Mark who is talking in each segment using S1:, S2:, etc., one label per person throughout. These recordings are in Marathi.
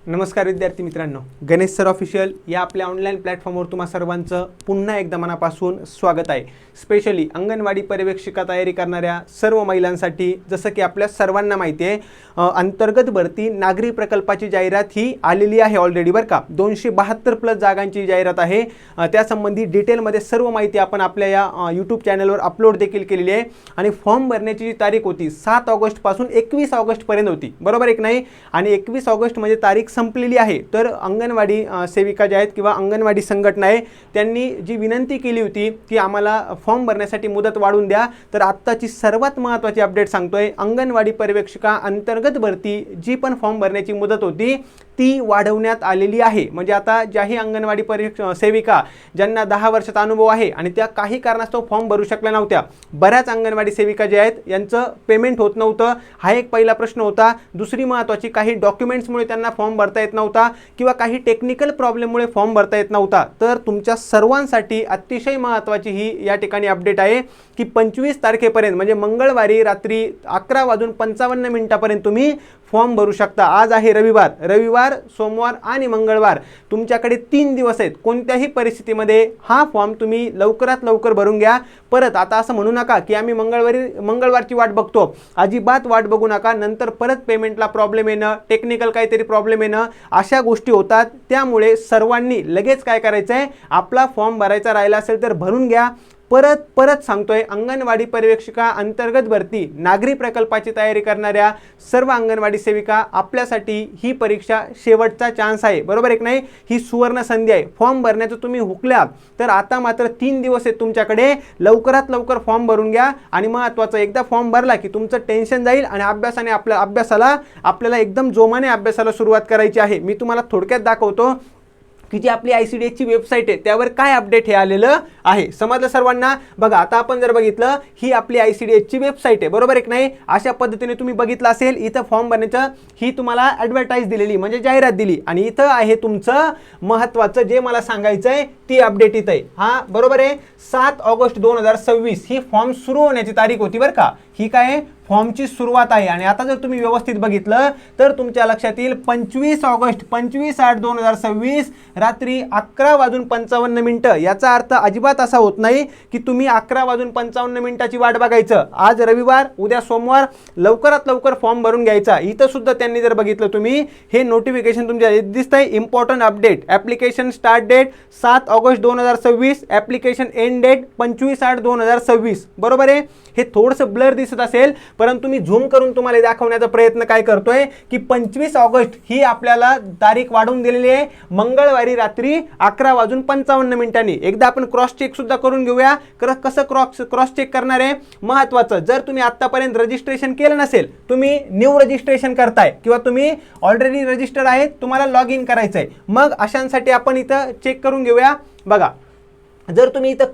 S1: नमस्कार विद्यार्थी मित्रांनो, गणेश सर ऑफिशियल या आपल्या ऑनलाईन प्लॅटफॉर्मवर तुम्हा सर्वांचं पुन्हा एकदा मनापासून स्वागत आहे। स्पेशली अंगणवाडी पर्यवेक्षिका तयारी करणाऱ्या सर्व महिलांसाठी जसं की आपल्या सर्वांना माहिती आहे, अंतर्गत भरती नागरी प्रकल्पाची जाहिरात ही आलेली आहे ऑलरेडी बरं का। 272 प्लस जागांची जाहिरात आहे। त्यासंबंधी डिटेलमध्ये सर्व माहिती आपण आपल्या या यूट्यूब चॅनलवर अपलोड देखील केलेली आहे आणि फॉर्म भरण्याची जी तारीख होती 7 ऑगस्ट पासून 21 ऑगस्ट पर्यंत होती, बरोबर एक नाही। आणि 21 ऑगस्ट म्हणजे तारीख संपलेली आहे। तर अंगणवाडी सेविका ज्या आहेत किंवा अंगणवाडी संघटना आहे त्यांनी जी विनंती केली होती की आम्हाला फॉर्म भरण्यासाठी मुदत वाढवून द्या, तर आत्ताची सर्वात महत्त्वाची अपडेट सांगतोय, अंगणवाडी पर्यवेक्षिका अंतर्गत भरती जी पण फॉर्म भरण्याची मुदत होती ती वाढवण्यात आलेली आहे। म्हणजे आता ज्याही अंगणवाडी सेविका ज्यांना 10 वर्षाचा अनुभव आहे आणि त्या काही कारणास्तव फॉर्म भरू शकल्या नव्हत्या, बऱ्याच अंगणवाडी सेविका जे आहेत यांचं पेमेंट होत नव्हतं, हा एक पहिला प्रश्न होता। दुसरी महत्त्वाची, काही डॉक्युमेंट्समुळे त्यांना फॉर्म भरता येत नव्हता किंवा काही टेक्निकल प्रॉब्लेममुळे फॉर्म भरता येत नव्हता। तर तुमच्या सर्वांसाठी अतिशय महत्त्वाची ही या ठिकाणी अपडेट आहे की 25 तारखेपर्यंत म्हणजे मंगळवारी रात्री 11:55 तुम्ही फॉर्म भरू शकता। आज आहे रविवार, सोमवार आणि मंगळवार, तुमच्याकडे 3 दिवस आहेत। कोणत्याही परिस्थितीमध्ये हा फॉर्म तुम्ही लवकरात लवकर भरून घ्या। परत आता असं म्हणू नका की आम्ही मंगळवारची वाट बघतो, अजिबात वाट बघू नका। नंतर परत पेमेंटला प्रॉब्लेम येणं, टेक्निकल काहीतरी प्रॉब्लेम येणं, अशा गोष्टी होतात। त्यामुळे सर्वांनी लगेच काय करायचं आहे, आपला फॉर्म भरायचा राहिला असेल तर भरून घ्या। परत सांगतोय, अंगणवाडी पर्यवेक्षिका अंतर्गत भरती नागरी प्रकल्पाची तयारी करणाऱ्या सर्व अंगणवाडी सेविका आपल्यासाठी ही परीक्षा शेवटचा चान्स आहे, बरोबर एक नाही। ही सुवर्ण संधी आहे। फॉर्म भरण्याचं तुम्ही हुकल्यात तर आता मात्र 3 दिवस आहेत तुमच्याकडे, लवकरात लवकर फॉर्म भरून घ्या। आणि महत्त्वाचं, एकदा फॉर्म भरला की तुमचं टेन्शन जाईल आणि आपल्याला एकदम जोमाने अभ्यासाला सुरुवात करायची आहे। मी तुम्हाला थोडक्यात दाखवतो की जी आपली ICDS ची वेबसाईट आहे त्यावर काय अपडेट हे आलेलं आहे, समजलं सर्वांना। बघा, आता आपण जर बघितलं, ही आपली ICDS ची वेबसाईट आहे, बरोबर एक नाही। अशा पद्धतीने तुम्ही बघितलं असेल, इथं फॉर्म भरण्याचं ही तुम्हाला ॲडव्हर्टाईज दिलेली म्हणजे जाहिरात दिली आणि इथं आहे तुमचं महत्त्वाचं जे मला सांगायचं आहे ती अपडेट इथं आहे। हा बरोबर आहे, 7 ऑगस्ट 2026 ही फॉर्म सुरू होण्याची तारीख होती बरं का। ही काय आहे, फॉर्मची सुरुवात आहे। आणि आता जर तुम्ही व्यवस्थित बघितलं तर तुमच्या लक्षात येईल 25 ऑगस्ट 25/8/2026 रात्री 11:55। याचा अर्थ अजिबात असा होत नाही की तुम्ही 11:55 वाट बघायचं। आज रविवार, उद्या सोमवार, लवकरात लवकर फॉर्म भरून घ्यायचा। इथं सुद्धा त्यांनी जर बघितलं तुम्ही, हे नोटिफिकेशन तुमच्या दिसतंय, important update, application start date 7 August 2026, application end date 25/8/2026, बरोबर आहे। हे थोडंसं ब्लर दिसत असेल, परंतु मी झूम करून तुम्हाला दाखवण्याचा प्रयत्न काय करतोय की 25 ऑगस्ट ही आपल्याला तारीख वाढवून दिलेली आहे, मंगळवारी रात्री 11:55। एकदा आपण क्रॉस चेक सुद्धा करून घेऊया। कसं क्रॉस चेक करणार आहे, महत्त्वाचं, जर तुम्ही आत्तापर्यंत रजिस्ट्रेशन केलं नसेल, तुम्ही न्यू रजिस्ट्रेशन करताय किंवा तुम्ही ऑलरेडी रजिस्टर आहे, तुम्हाला लॉग इन करायचं आहे, मग अशांसाठी आपण इथं चेक करून घेऊया। बघा, जर तुम्ही इथं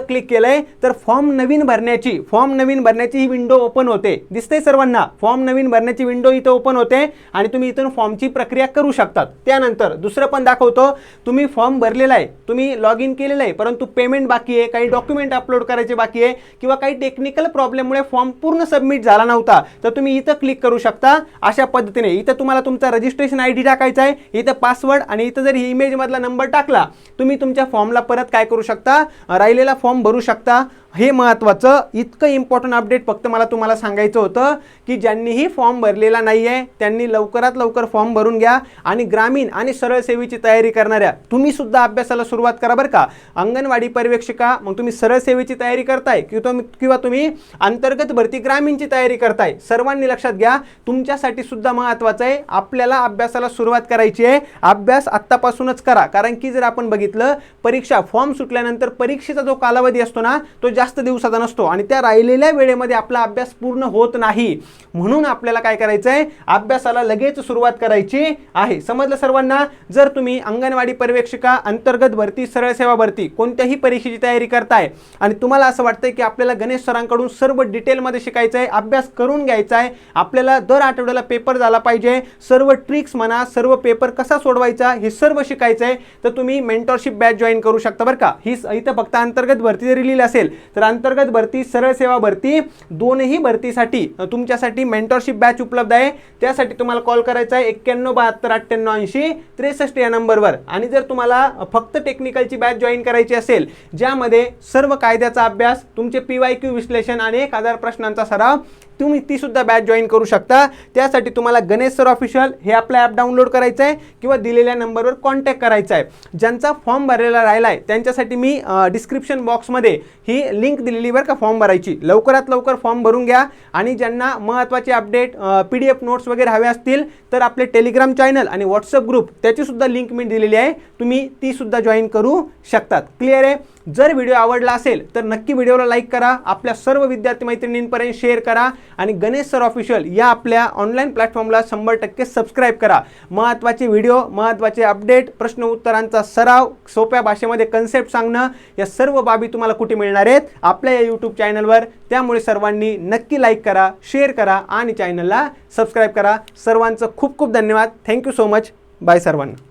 S1: क्लिक केलंय तर फॉर्म नवीन भरण्याची ही विंडो ओपन होते, दिसते सर्वांना। फॉर्म नवीन भरण्याची विंडो इथं ओपन होते आणि तुम्ही इथून फॉर्मची प्रक्रिया करू शकतात। त्यानंतर दुसरं पण दाखवतो, तुम्ही फॉर्म भरलेला आहे, तुम्ही लॉग इन केलेलं आहे, परंतु पेमेंट बाकी आहे, काही डॉक्युमेंट अपलोड करायचे बाकी आहे किंवा काही टेक्निकल प्रॉब्लेममुळे फॉर्म पूर्ण सबमिट झाला नव्हता, तर तुम्ही इथं क्लिक करू शकता। अशा पद्धतीने इथं तुम्हाला तुमचा रजिस्ट्रेशन ID टाकायचा आहे, इथं पासवर्ड आणि इथं जर इमेज मधला नंबर टाकला, तुम्ही तुमच्या फॉर्मला परत काय करू शकता, राहिलेला फॉर्म भरू शकता। हे महत्त्वाचं, इतकं इम्पॉर्टंट अपडेट फक्त मला तुम्हाला सांगायचं होतं की ज्यांनीही फॉर्म भरलेला नाही आहे त्यांनी लवकरात लवकर फॉर्म भरून घ्या। आणि ग्रामीण आणि सरळ सेवेची तयारी करणाऱ्या तुम्ही सुद्धा अभ्यासाला सुरुवात करा बरं का। अंगणवाडी पर्यवेक्षिका, मग तुम्ही सरळ सेवेची तयारी करताय किंवा तुम्ही अंतर्गत भरती ग्रामीणची तयारी करताय, सर्वांनी लक्षात घ्या, तुमच्यासाठी सुद्धा महत्त्वाचं आहे, आपल्याला अभ्यासाला सुरुवात करायची आहे। अभ्यास आत्तापासूनच करा, कारण की जर आपण बघितलं, परीक्षा फॉर्म सुटल्यानंतर परीक्षेचा जो कालावधी असतो ना तो जास्त दिवसाचा नसतो आणि त्या राहिलेल्या वेळेमध्ये आपला अभ्यास पूर्ण होत नाही। म्हणून आपल्याला काय करायचं आहे, अभ्यासाला लगेच सुरुवात करायची आहे, समजलं सर्वांना। जर तुम्ही अंगणवाडी पर्यवेक्षिका अंतर्गत भरती, सरळ सेवा भरती कोणत्याही परीक्षेची तयारी करताय आणि तुम्हाला असं वाटतंय की आपल्याला गणेश सरांकडून सर्व डिटेलमध्ये शिकायचं आहे, अभ्यास करून घ्यायचा आहे, आपल्याला दर आठवड्याला पेपर झाला पाहिजे, सर्व ट्रिक्स म्हणा, सर्व पेपर कसा सोडवायचा हे सर्व शिकायचं आहे, तर तुम्ही मेंटरशिप बॅच जॉईन करू शकता बरं का। ही इथं फक्त अंतर्गत भरती जरी लिहिली असेल
S2: तर अंतर्गत भरती, सरळ सेवा भरती, दोनही भरतीसाठी तुमच्यासाठी मेंटरशिप बॅच उपलब्ध आहे. त्यासाठी तुम्हाला कॉल करायचा आहे 9172988063 या नंबरवर. आणि जर तुम्हाला फक्त टेक्निकलची बॅच जॉईन करायची असेल, ज्यामध्ये सर्व कायद्याचा अभ्यास, तुमचे PYQ विश्लेषण आणि 1000 प्रश्नांचा सराव, तुम्ही ती सुद्धा बॅच जॉईन करू शकता. त्यासाठी तुम्हाला गणेश सर ऑफिशियल हे आपलं ॲप डाउनलोड करायचं आहे किंवा दिलेल्या नंबरवर कॉन्टॅक्ट करायचा आहे. ज्यांचा फॉर्म भरलेला राहिला आहे त्यांच्यासाठी मी डिस्क्रिप्शन बॉक्समध्ये ही लिंक दिलेली बरं का फॉर्म भरायची. लवकरात लवकर फॉर्म भरून घ्या. आणि ज्यांना महत्त्वाचे अपडेट, PDF नोट्स वगैरे हवे असतील तर आपले टेलिग्राम चॅनल आणि व्हॉट्सअप ग्रुप त्याची सुद्धा लिंक मी दिलेली आहे, तुम्ही ती सुद्धा जॉईन करू शकतात. क्लिअर आहे? जर व्हिडिओ आवडला असेल तर नक्की व्हिडिओला लाईक करा, आपल्या सर्व विद्यार्थी मैत्रिणींपर्यंत शेअर करा आणि गणेश सर ऑफिशियल या आपल्या ऑनलाईन प्लॅटफॉर्मला 100% सबस्क्राईब करा. महत्त्वाचे व्हिडिओ, महत्त्वाचे अपडेट, प्रश्न उत्तरांचा सराव, सोप्या भाषेमध्ये कन्सेप्ट सांगणं, या सर्व बाबी तुम्हाला कुठे मिळणार आहेत? आपल्या या यूट्यूब चॅनलवर. त्यामुळे सर्वांनी नक्की लाईक करा, शेअर करा आणि चॅनलला सबस्क्राईब करा. सर्वांचं खूप खूप धन्यवाद. Thank you so much. बाय सर्वांना.